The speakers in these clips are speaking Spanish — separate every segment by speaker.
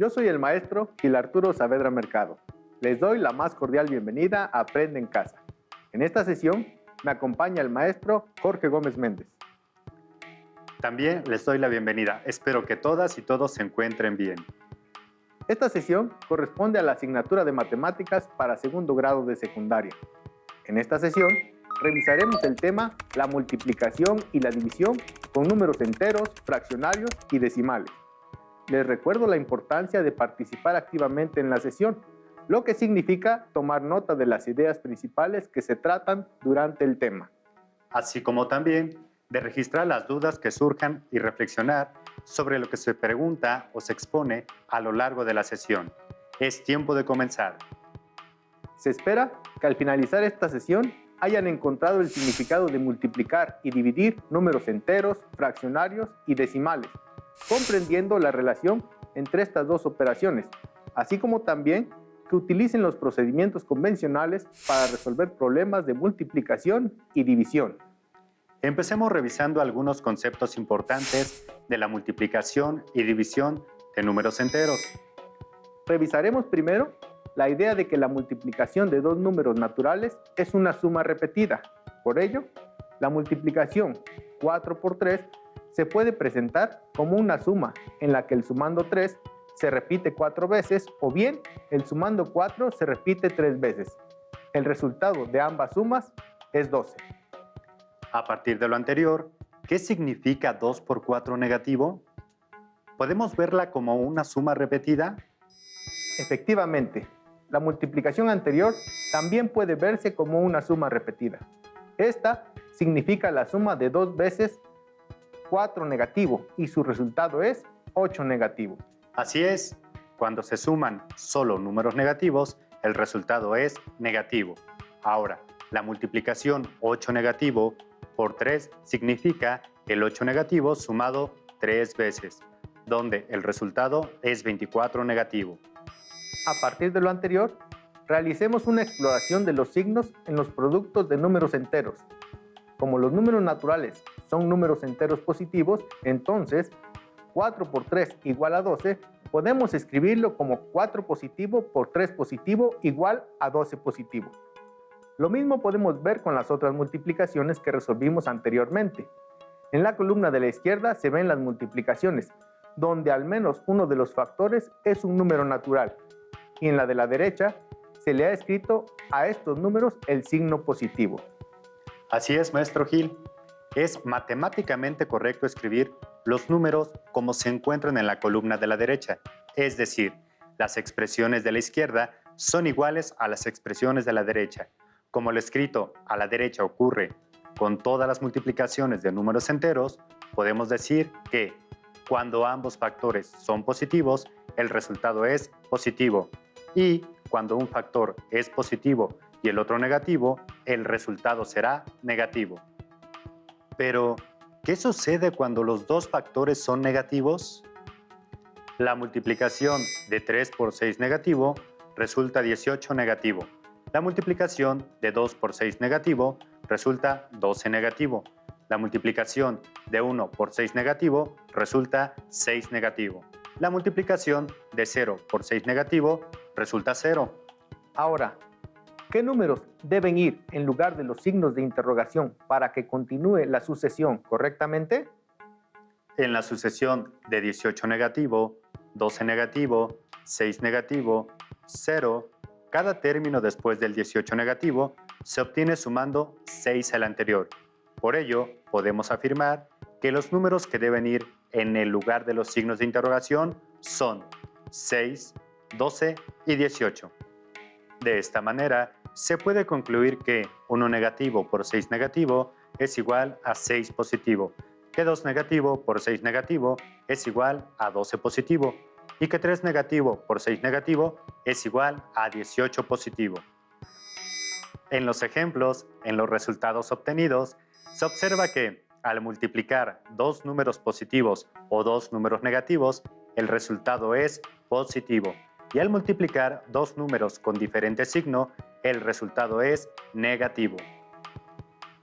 Speaker 1: Yo soy el maestro Gil Arturo Saavedra Mercado. Les doy la más cordial bienvenida a Aprende en Casa. En esta sesión me acompaña el maestro Jorge Gómez Méndez.
Speaker 2: También les doy la bienvenida. Espero que todas y todos se encuentren bien.
Speaker 1: Esta sesión corresponde a la asignatura de Matemáticas para segundo grado de secundaria. En esta sesión revisaremos el tema la multiplicación y la división con números enteros, fraccionarios y decimales. Les recuerdo la importancia de participar activamente en la sesión, lo que significa tomar nota de las ideas principales que se tratan durante el tema.
Speaker 2: Así como también de registrar las dudas que surjan y reflexionar sobre lo que se pregunta o se expone a lo largo de la sesión. Es tiempo de comenzar.
Speaker 1: Se espera que al finalizar esta sesión hayan encontrado el significado de multiplicar y dividir números enteros, fraccionarios y decimales, comprendiendo la relación entre estas dos operaciones, así como también que utilicen los procedimientos convencionales para resolver problemas de multiplicación y división.
Speaker 2: Empecemos revisando algunos conceptos importantes de la multiplicación y división de números enteros.
Speaker 1: Revisaremos primero la idea de que la multiplicación de dos números naturales es una suma repetida. Por ello, la multiplicación 4 por 3 se puede presentar como una suma en la que el sumando 3 se repite 4 veces o bien el sumando 4 se repite 3 veces. El resultado de ambas sumas es 12.
Speaker 2: A partir de lo anterior, ¿qué significa 2 por 4 negativo? ¿Podemos verla como una suma repetida?
Speaker 1: Efectivamente, la multiplicación anterior también puede verse como una suma repetida. Esta significa la suma de 2 veces 4 negativo y su resultado es 8 negativo.
Speaker 2: Así es, cuando se suman solo números negativos, el resultado es negativo. Ahora, la multiplicación 8 negativo por 3 significa el 8 negativo sumado 3 veces, donde el resultado es 24 negativo.
Speaker 1: A partir de lo anterior, realicemos una exploración de los signos en los productos de números enteros. Como los números naturales son números enteros positivos, entonces 4 por 3 igual a 12, podemos escribirlo como 4 positivo por 3 positivo igual a 12 positivo. Lo mismo podemos ver con las otras multiplicaciones que resolvimos anteriormente. En la columna de la izquierda se ven las multiplicaciones, donde al menos uno de los factores es un número natural, y en la de la derecha se le ha escrito a estos números el signo positivo.
Speaker 2: Así es, maestro Gil. Es matemáticamente correcto escribir los números como se encuentran en la columna de la derecha, es decir, las expresiones de la izquierda son iguales a las expresiones de la derecha. Como lo escrito a la derecha ocurre con todas las multiplicaciones de números enteros, podemos decir que cuando ambos factores son positivos, el resultado es positivo. Y cuando un factor es positivo y el otro negativo, el resultado será negativo. Pero, ¿qué sucede cuando los dos factores son negativos? La multiplicación de 3 por 6 negativo resulta 18 negativo. La multiplicación de 2 por 6 negativo resulta 12 negativo. La multiplicación de 1 por 6 negativo resulta 6 negativo. La multiplicación de 0 por 6 negativo resulta 0.
Speaker 1: Ahora, ¿qué números deben ir en lugar de los signos de interrogación para que continúe la sucesión correctamente?
Speaker 2: En la sucesión de 18 negativo, 12 negativo, 6 negativo, 0, cada término después del 18 negativo se obtiene sumando 6 al anterior. Por ello, podemos afirmar que los números que deben ir en el lugar de los signos de interrogación son 6, 12 y 18. De esta manera, se puede concluir que 1 negativo por 6 negativo es igual a 6 positivo, que 2 negativo por 6 negativo es igual a 12 positivo y que 3 negativo por 6 negativo es igual a 18 positivo. En los ejemplos, en los resultados obtenidos, se observa que al multiplicar dos números positivos o dos números negativos, el resultado es positivo. Y al multiplicar dos números con diferente signo, el resultado es negativo.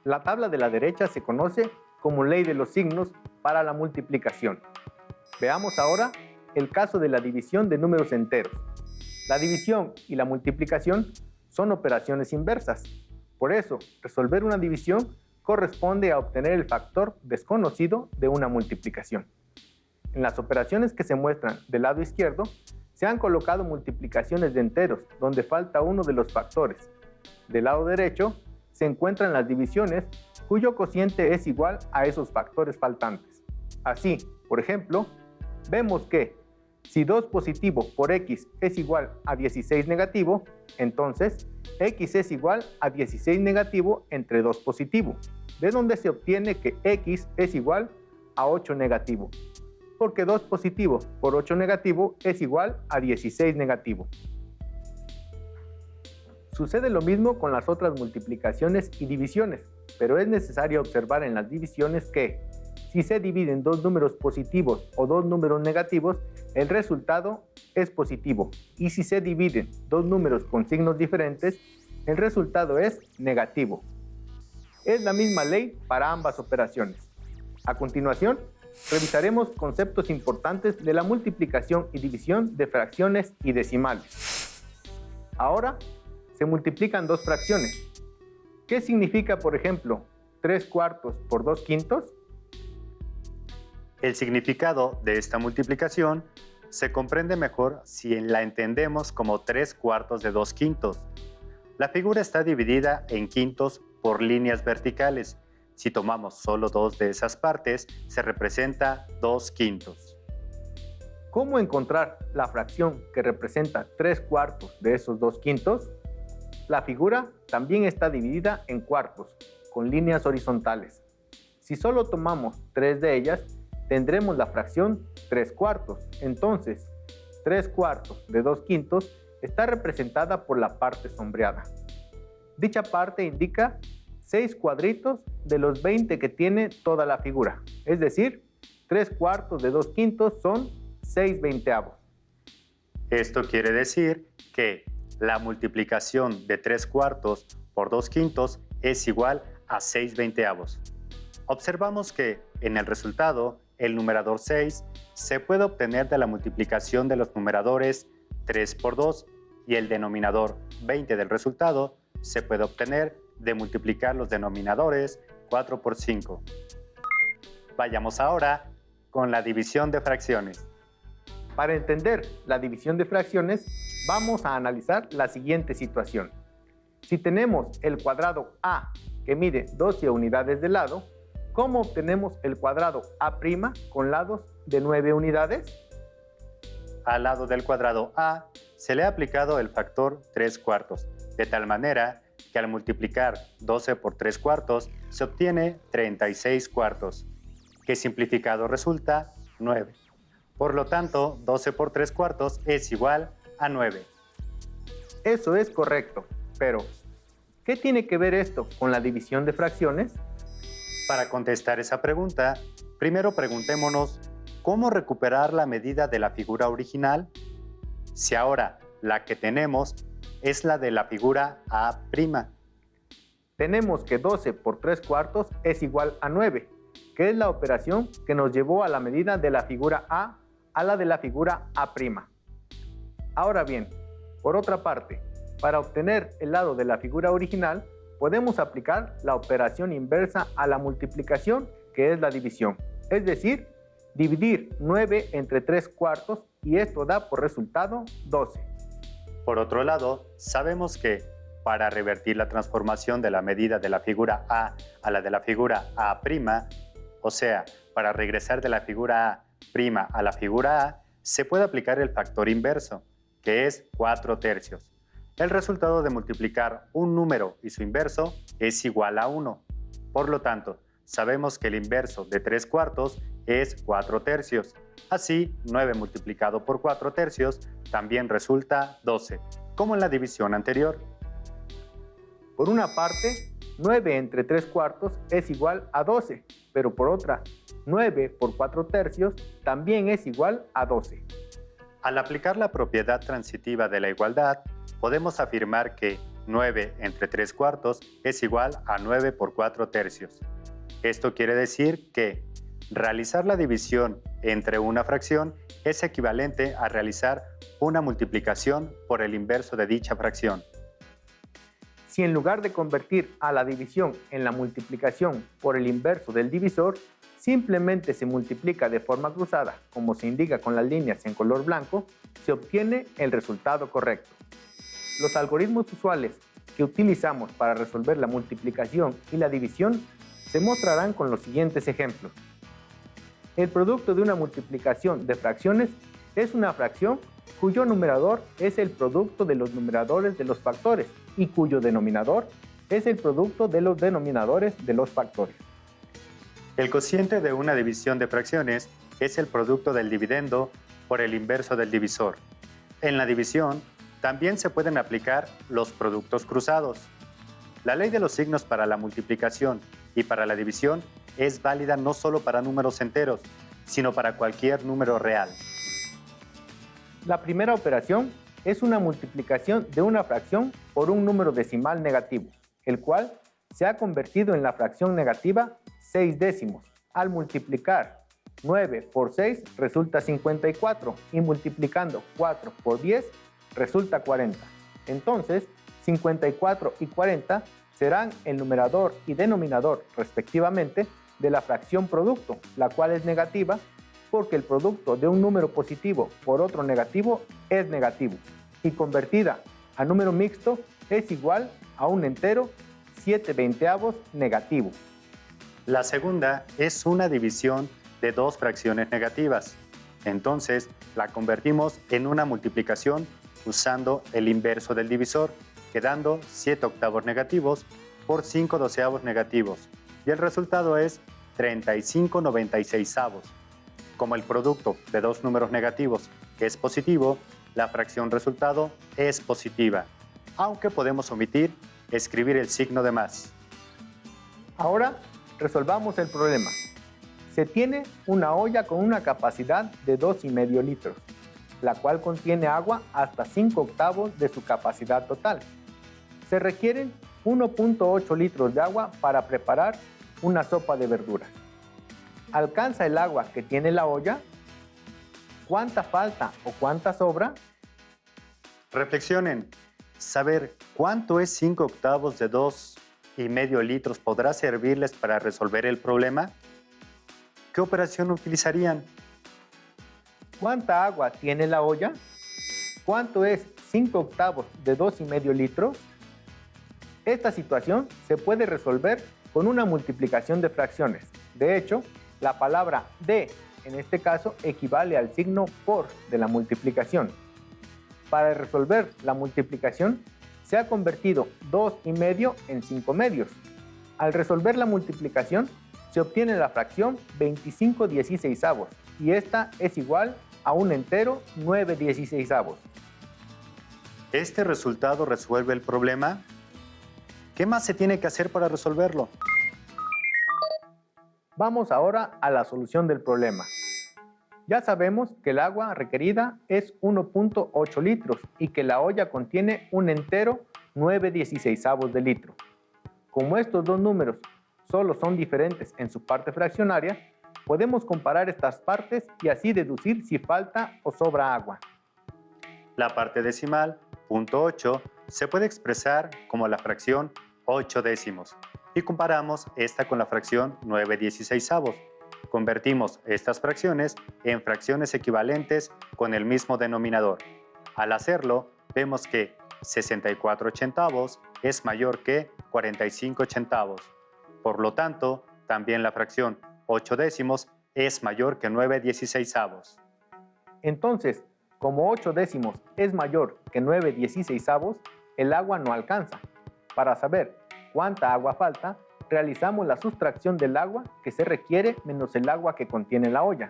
Speaker 1: La tabla de la derecha se conoce como ley de los signos para la multiplicación. Veamos ahora el caso de la división de números enteros. La división y la multiplicación son operaciones inversas. Por eso, resolver una división corresponde a obtener el factor desconocido de una multiplicación. En las operaciones que se muestran del lado izquierdo, se han colocado multiplicaciones de enteros donde falta uno de los factores. Del lado derecho se encuentran las divisiones cuyo cociente es igual a esos factores faltantes. Así, por ejemplo, vemos que si 2 positivo por x es igual a 16 negativo, entonces x es igual a 16 negativo entre 2 positivo, de donde se obtiene que x es igual a 8 negativo, porque 2 positivo por 8 negativo es igual a 16 negativo. Sucede lo mismo con las otras multiplicaciones y divisiones, pero es necesario observar en las divisiones que, si se dividen dos números positivos o dos números negativos, el resultado es positivo, y si se dividen dos números con signos diferentes, el resultado es negativo. Es la misma ley para ambas operaciones. A continuación, revisaremos conceptos importantes de la multiplicación y división de fracciones y decimales. Ahora, se multiplican dos fracciones. ¿Qué significa, por ejemplo, 3/4 por 2/5?
Speaker 2: El significado de esta multiplicación se comprende mejor si la entendemos como 3/4 de 2/5. La figura está dividida en quintos por líneas verticales. Si tomamos solo dos de esas partes, se representa 2/5.
Speaker 1: ¿Cómo encontrar la fracción que representa 3/4 de esos 2/5? La figura también está dividida en cuartos, con líneas horizontales. Si solo tomamos 3 de ellas, tendremos la fracción 3/4. Entonces, 3/4 de 2/5 está representada por la parte sombreada. Dicha parte indica 6 cuadritos de los 20 que tiene toda la figura. Es decir, 3/4 de 2/5 son 6/20.
Speaker 2: Esto quiere decir que la multiplicación de 3/4 por 2/5 es igual a 6/20. Observamos que en el resultado, el numerador 6 se puede obtener de la multiplicación de los numeradores 3 por 2 y el denominador 20 del resultado se puede obtener de multiplicar los denominadores 4 por 5. Vayamos ahora con la división de fracciones.
Speaker 1: Para entender la división de fracciones, vamos a analizar la siguiente situación. Si tenemos el cuadrado A que mide 12 unidades de lado, ¿cómo obtenemos el cuadrado A' con lados de 9 unidades?
Speaker 2: Al lado del cuadrado A se le ha aplicado el factor 3/4, de tal manera que al multiplicar 12 por 3/4 se obtiene 36/4, que simplificado resulta 9. Por lo tanto, 12 por 3/4 es igual a 9.
Speaker 1: Eso es correcto, pero ¿qué tiene que ver esto con la división de fracciones?
Speaker 2: Para contestar esa pregunta, primero preguntémonos ¿cómo recuperar la medida de la figura original? Si ahora la que tenemos es la de la figura A'.
Speaker 1: Tenemos que 12 por 3/4 es igual a 9, que es la operación que nos llevó a la medida de la figura A a la de la figura A'. Ahora bien, por otra parte, para obtener el lado de la figura original, podemos aplicar la operación inversa a la multiplicación, que es la división. Es decir, dividir 9 entre 3/4 y esto da por resultado 12.
Speaker 2: Por otro lado, sabemos que para revertir la transformación de la medida de la figura A a la de la figura A', o sea, para regresar de la figura A' a la figura A, se puede aplicar el factor inverso, que es 4/3. El resultado de multiplicar un número y su inverso es igual a 1. Por lo tanto, sabemos que el inverso de 3/4 es 4/3. Así, 9 multiplicado por 4/3 también resulta 12, como en la división anterior.
Speaker 1: Por una parte, 9 entre 3/4 es igual a 12, pero por otra, 9 por 4/3 también es igual a 12.
Speaker 2: Al aplicar la propiedad transitiva de la igualdad, podemos afirmar que 9 entre 3/4 es igual a 9 por 4/3. Esto quiere decir que realizar la división entre una fracción es equivalente a realizar una multiplicación por el inverso de dicha fracción.
Speaker 1: Si en lugar de convertir a la división en la multiplicación por el inverso del divisor, simplemente se multiplica de forma cruzada, como se indica con las líneas en color blanco, se obtiene el resultado correcto. Los algoritmos usuales que utilizamos para resolver la multiplicación y la división se mostrarán con los siguientes ejemplos. El producto de una multiplicación de fracciones es una fracción cuyo numerador es el producto de los numeradores de los factores y cuyo denominador es el producto de los denominadores de los factores.
Speaker 2: El cociente de una división de fracciones es el producto del dividendo por el inverso del divisor. En la división, también se pueden aplicar los productos cruzados. La ley de los signos para la multiplicación y para la división es válida no solo para números enteros, sino para cualquier número real.
Speaker 1: La primera operación es una multiplicación de una fracción por un número decimal negativo, el cual se ha convertido en la fracción negativa 6 décimos. Al multiplicar 9 por 6 resulta 54 y multiplicando 4 por 10 resulta 40. Entonces, 54 y 40 serán el numerador y denominador respectivamente de la fracción producto, la cual es negativa porque el producto de un número positivo por otro negativo es negativo y convertida a número mixto es igual a un entero 7/20 negativo.
Speaker 2: La segunda es una división de dos fracciones negativas. Entonces, la convertimos en una multiplicación usando el inverso del divisor, quedando 7/8 negativos por 5/12 negativos. Y el resultado es 35/96. Como el producto de dos números negativos es positivo, la fracción resultado es positiva, aunque podemos omitir escribir el signo de más.
Speaker 1: Ahora resolvamos el problema. Se tiene una olla con una capacidad de 2,5 litros, la cual contiene agua hasta 5/8 de su capacidad total. Se requieren 1,8 litros de agua para preparar una sopa de verduras. ¿Alcanza el agua que tiene la olla? ¿Cuánta falta o cuánta sobra?
Speaker 2: Reflexionen. Saber cuánto es 5/8 de 2,5 litros podrá servirles para resolver el problema. ¿Qué operación utilizarían?
Speaker 1: ¿Cuánta agua tiene la olla? ¿Cuánto es 5/8 de 2,5 litros? Esta situación se puede resolver con una multiplicación de fracciones. De hecho, la palabra de, en este caso, equivale al signo por de la multiplicación. Para resolver la multiplicación, se ha convertido 2,5 en 5/2. Al resolver la multiplicación, se obtiene la fracción 25/16 y esta es igual a un entero 9/16.
Speaker 2: ¿Este resultado resuelve el problema? ¿Qué más se tiene que hacer para resolverlo?
Speaker 1: Vamos ahora a la solución del problema. Ya sabemos que el agua requerida es 1,8 litros y que la olla contiene un entero 9/16 de litro. Como estos dos números solo son diferentes en su parte fraccionaria, podemos comparar estas partes y así deducir si falta o sobra agua.
Speaker 2: La parte decimal, 0.8, se puede expresar como la fracción 8 décimos y comparamos esta con la fracción 9/16. Convertimos estas fracciones en fracciones equivalentes con el mismo denominador. Al hacerlo, vemos que 64/80 es mayor que 45/80. Por lo tanto, también la fracción 8 décimos es mayor que 9/16.
Speaker 1: Entonces, como 8 décimos es mayor que 9/16, el agua no alcanza. Para saber cuánta agua falta, realizamos la sustracción del agua que se requiere menos el agua que contiene la olla.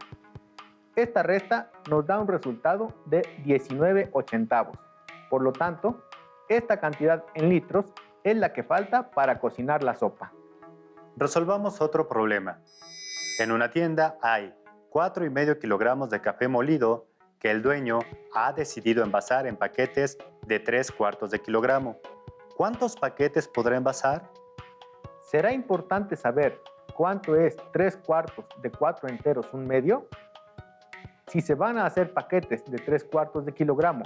Speaker 1: Esta resta nos da un resultado de 19/80. Por lo tanto, esta cantidad en litros es la que falta para cocinar la sopa.
Speaker 2: Resolvamos otro problema. En una tienda hay 4,5 kilogramos de café molido que el dueño ha decidido envasar en paquetes de 3/4 de kilogramo. ¿Cuántos paquetes podrá envasar?
Speaker 1: ¿Será importante saber cuánto es 3/4 de 4 enteros 1/2? Si se van a hacer paquetes de 3/4 de kilogramo,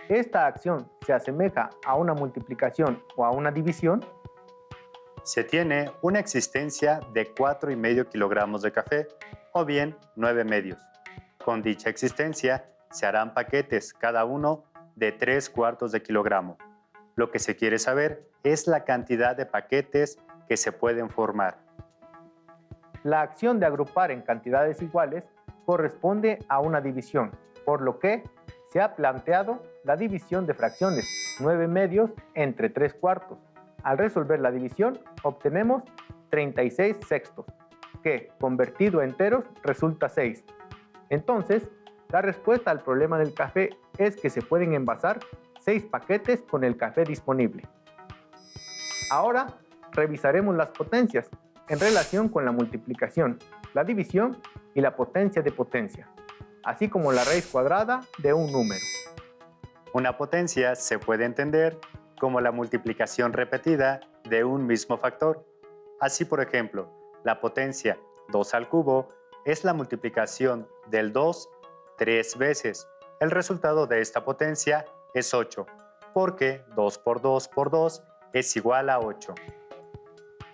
Speaker 1: ¿esta acción se asemeja a una multiplicación o a una división?
Speaker 2: Se tiene una existencia de 4,5 kilogramos de café o bien 9 medios. Con dicha existencia se harán paquetes cada uno de 3/4 de kilogramo. Lo que se quiere saber es la cantidad de paquetes que se pueden formar.
Speaker 1: La acción de agrupar en cantidades iguales corresponde a una división, por lo que se ha planteado la división de fracciones 9 medios entre 3/4. Al resolver la división, obtenemos 36 sextos, que, convertido a enteros, resulta 6. Entonces, la respuesta al problema del café es que se pueden envasar 6 paquetes con el café disponible. Ahora, revisaremos las potencias en relación con la multiplicación, la división y la potencia de potencia, así como la raíz cuadrada de un número.
Speaker 2: Una potencia se puede entender como la multiplicación repetida de un mismo factor. Así, por ejemplo, la potencia 2 al cubo es la multiplicación del 2 3 veces. El resultado de esta potencia es 8, porque 2 por 2 por 2 es igual a 8.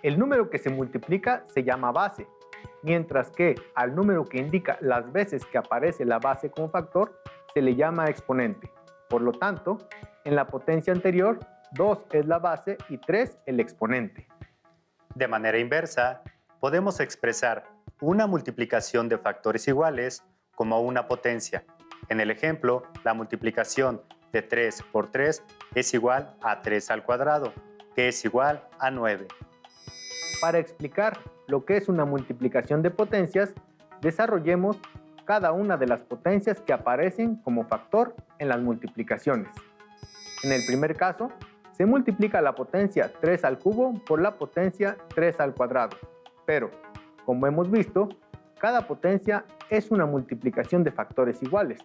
Speaker 1: El número que se multiplica se llama base, mientras que al número que indica las veces que aparece la base como factor se le llama exponente. Por lo tanto, en la potencia anterior, 2 es la base y 3 el exponente.
Speaker 2: De manera inversa, podemos expresar una multiplicación de factores iguales como una potencia. En el ejemplo, la multiplicación de 3 por 3 es igual a 3 al cuadrado, que es igual a 9.
Speaker 1: Para explicar lo que es una multiplicación de potencias, desarrollemos cada una de las potencias que aparecen como factor en las multiplicaciones. En el primer caso, se multiplica la potencia 3 al cubo por la potencia 3 al cuadrado. Pero, como hemos visto, cada potencia es una multiplicación de factores iguales.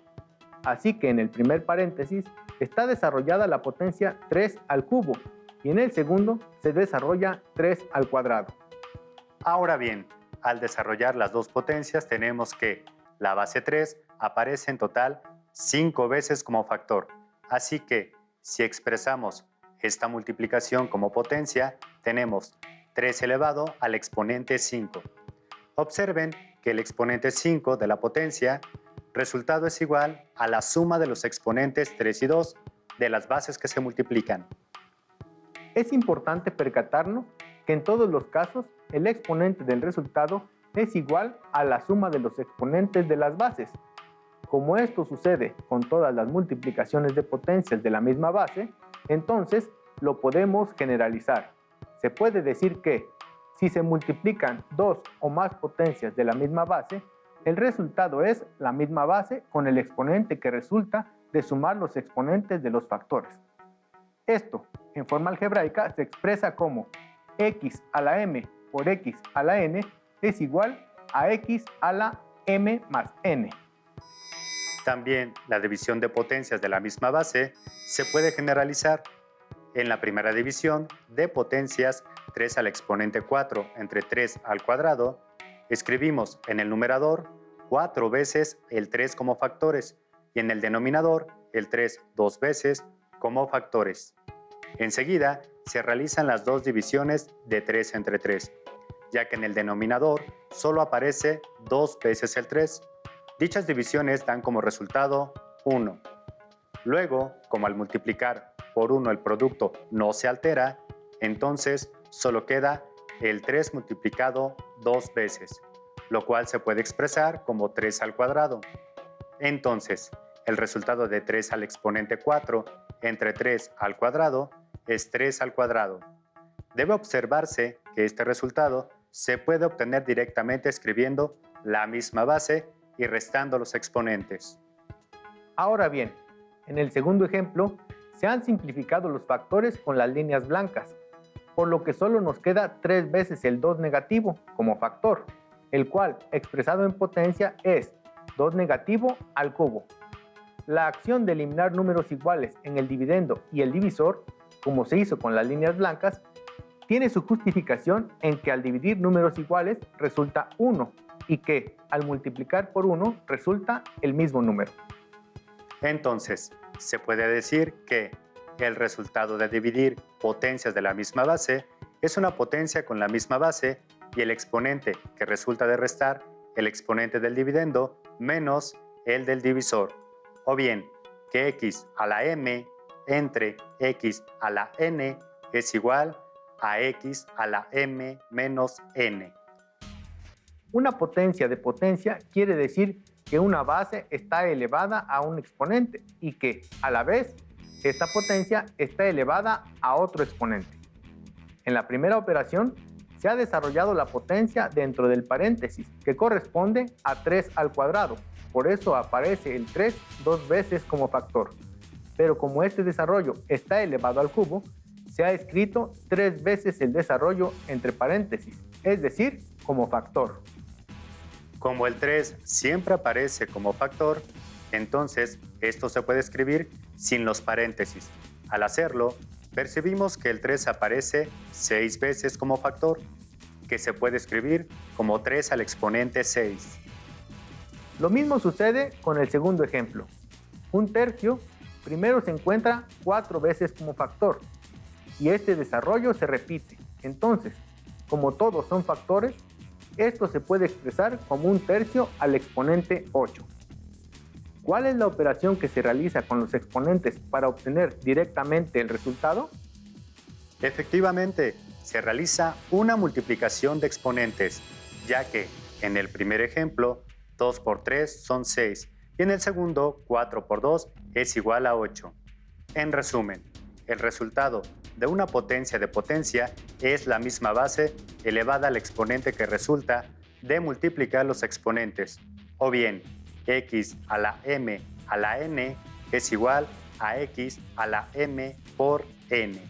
Speaker 1: Así que en el primer paréntesis está desarrollada la potencia 3 al cubo y en el segundo se desarrolla 3 al cuadrado.
Speaker 2: Ahora bien, al desarrollar las dos potencias tenemos que la base 3 aparece en total 5 veces como factor. Así que si expresamos esta multiplicación como potencia, tenemos 3 elevado al exponente 5. Observen que el exponente 5 de la potencia resultado es igual a la suma de los exponentes 3 y 2 de las bases que se multiplican.
Speaker 1: Es importante percatarnos que en todos los casos el exponente del resultado es igual a la suma de los exponentes de las bases. Como esto sucede con todas las multiplicaciones de potencias de la misma base, entonces lo podemos generalizar. Se puede decir que si se multiplican dos o más potencias de la misma base, el resultado es la misma base con el exponente que resulta de sumar los exponentes de los factores. Esto, en forma algebraica, se expresa como x a la m por x a la n es igual a x a la m más n.
Speaker 2: También la división de potencias de la misma base se puede generalizar. En la primera división de potencias 3 al exponente 4 entre 3 al cuadrado, escribimos en el numerador 4 veces el 3 como factores y en el denominador el 3 2 veces como factores. Enseguida se realizan las dos divisiones de 3 entre 3, ya que en el denominador solo aparece 2 veces el 3. Dichas divisiones dan como resultado 1. Luego, como al multiplicar por 1 el producto no se altera, entonces solo queda el 3 multiplicado 2 veces, lo cual se puede expresar como 3 al cuadrado. Entonces, el resultado de 3 al exponente 4 entre 3 al cuadrado es 3 al cuadrado. Debe observarse que este resultado se puede obtener directamente escribiendo la misma base y restando los exponentes.
Speaker 1: Ahora bien, en el segundo ejemplo, se han simplificado los factores con las líneas blancas, por lo que solo nos queda 3 veces el 2 negativo como factor, el cual, expresado en potencia, es 2 negativo al cubo. La acción de eliminar números iguales en el dividendo y el divisor, como se hizo con las líneas blancas, tiene su justificación en que al dividir números iguales resulta 1 y que al multiplicar por 1 resulta el mismo número.
Speaker 2: Entonces, se puede decir que el resultado de dividir potencias de la misma base es una potencia con la misma base y el exponente que resulta de restar el exponente del dividendo menos el del divisor. O bien, que x a la m entre x a la n es igual a x a la m menos n.
Speaker 1: Una potencia de potencia quiere decir que una base está elevada a un exponente y que, a la vez, esta potencia está elevada a otro exponente. En la primera operación, se ha desarrollado la potencia dentro del paréntesis, que corresponde a 3 al cuadrado. Por eso aparece el 3 dos veces como factor. Pero como este desarrollo está elevado al cubo, se ha escrito 3 veces el desarrollo entre paréntesis, es decir, como factor.
Speaker 2: Como el 3 siempre aparece como factor, entonces esto se puede escribir sin los paréntesis. Al hacerlo, percibimos que el 3 aparece 6 veces como factor, que se puede escribir como 3 al exponente 6.
Speaker 1: Lo mismo sucede con el segundo ejemplo. Un tercio primero se encuentra 4 veces como factor y este desarrollo se repite. Entonces, como todos son factores, esto se puede expresar como un tercio al exponente 8. ¿Cuál es la operación que se realiza con los exponentes para obtener directamente el resultado?
Speaker 2: Efectivamente, se realiza una multiplicación de exponentes, ya que en el primer ejemplo 2 por 3 son 6 y en el segundo 4 por 2 es igual a 8. En resumen, el resultado de una potencia de potencia es la misma base elevada al exponente que resulta de multiplicar los exponentes, o bien x a la m a la n es igual a x a la m por n.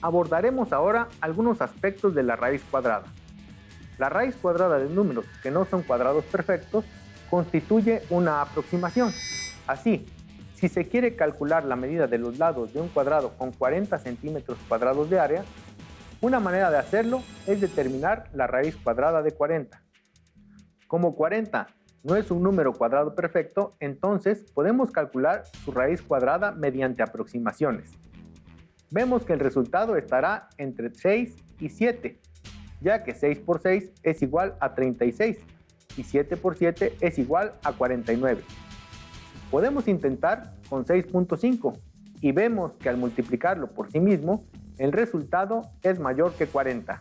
Speaker 1: Abordaremos ahora algunos aspectos de la raíz cuadrada. La raíz cuadrada de números que no son cuadrados perfectos constituye una aproximación. Así, si se quiere calcular la medida de los lados de un cuadrado con 40 centímetros cuadrados de área, una manera de hacerlo es determinar la raíz cuadrada de 40. Como 40 no es un número cuadrado perfecto, entonces podemos calcular su raíz cuadrada mediante aproximaciones. Vemos que el resultado estará entre 6 y 7, ya que 6 por 6 es igual a 36 y 7 por 7 es igual a 49. Podemos intentar con 6.5 y vemos que al multiplicarlo por sí mismo, el resultado es mayor que 40.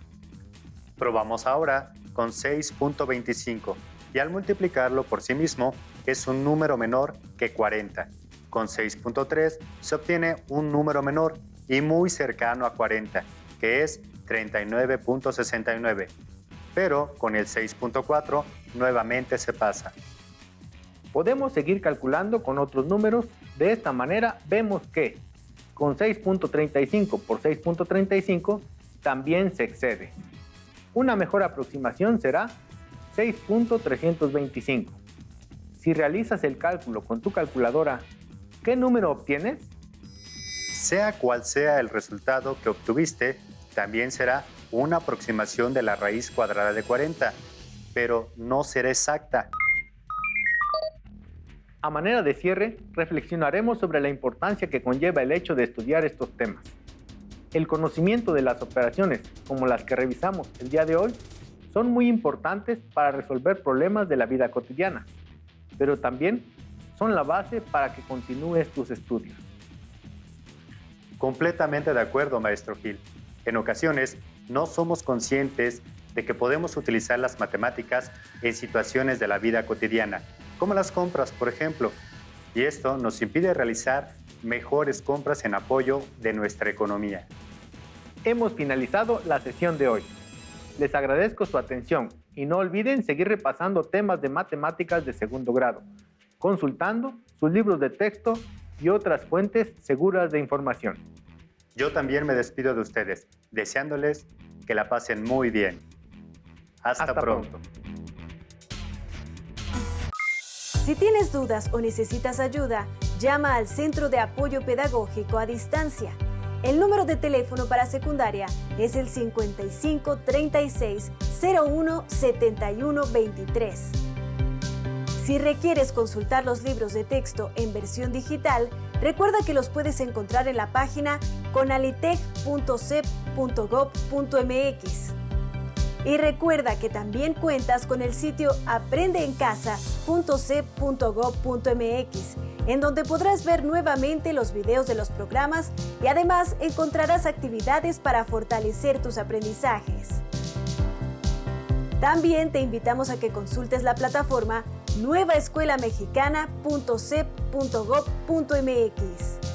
Speaker 2: Probamos ahora con 6.25 y al multiplicarlo por sí mismo es un número menor que 40. Con 6.3 se obtiene un número menor y muy cercano a 40, que es 39.69. Pero con el 6.4 nuevamente se pasa.
Speaker 1: Podemos seguir calculando con otros números. De esta manera vemos que con 6.35 por 6.35 también se excede. Una mejor aproximación será 6.325. Si realizas el cálculo con tu calculadora, ¿qué número obtienes?
Speaker 2: Sea cual sea el resultado que obtuviste, también será una aproximación de la raíz cuadrada de 40, pero no será exacta.
Speaker 1: A manera de cierre, reflexionaremos sobre la importancia que conlleva el hecho de estudiar estos temas. El conocimiento de las operaciones, como las que revisamos el día de hoy, son muy importantes para resolver problemas de la vida cotidiana, pero también son la base para que continúes tus estudios.
Speaker 2: Completamente de acuerdo, maestro Gil. En ocasiones, no somos conscientes de que podemos utilizar las matemáticas en situaciones de la vida cotidiana, como las compras, por ejemplo, y esto nos impide realizar mejores compras en apoyo de nuestra economía.
Speaker 1: Hemos finalizado la sesión de hoy. Les agradezco su atención y no olviden seguir repasando temas de matemáticas de segundo grado, consultando sus libros de texto y otras fuentes seguras de información.
Speaker 2: Yo también me despido de ustedes, deseándoles que la pasen muy bien. Hasta pronto.
Speaker 3: Si tienes dudas o necesitas ayuda, llama al Centro de Apoyo Pedagógico a Distancia. El número de teléfono para secundaria es el 55 36 01 71 23. Si requieres consultar los libros de texto en versión digital, recuerda que los puedes encontrar en la página conalitec.cep.gov.mx. Y recuerda que también cuentas con el sitio aprendeencasa.cep.gov.mx, en donde podrás ver nuevamente los videos de los programas y además encontrarás actividades para fortalecer tus aprendizajes. También te invitamos a que consultes la plataforma nuevaescuelamexicana.cep.gov.mx.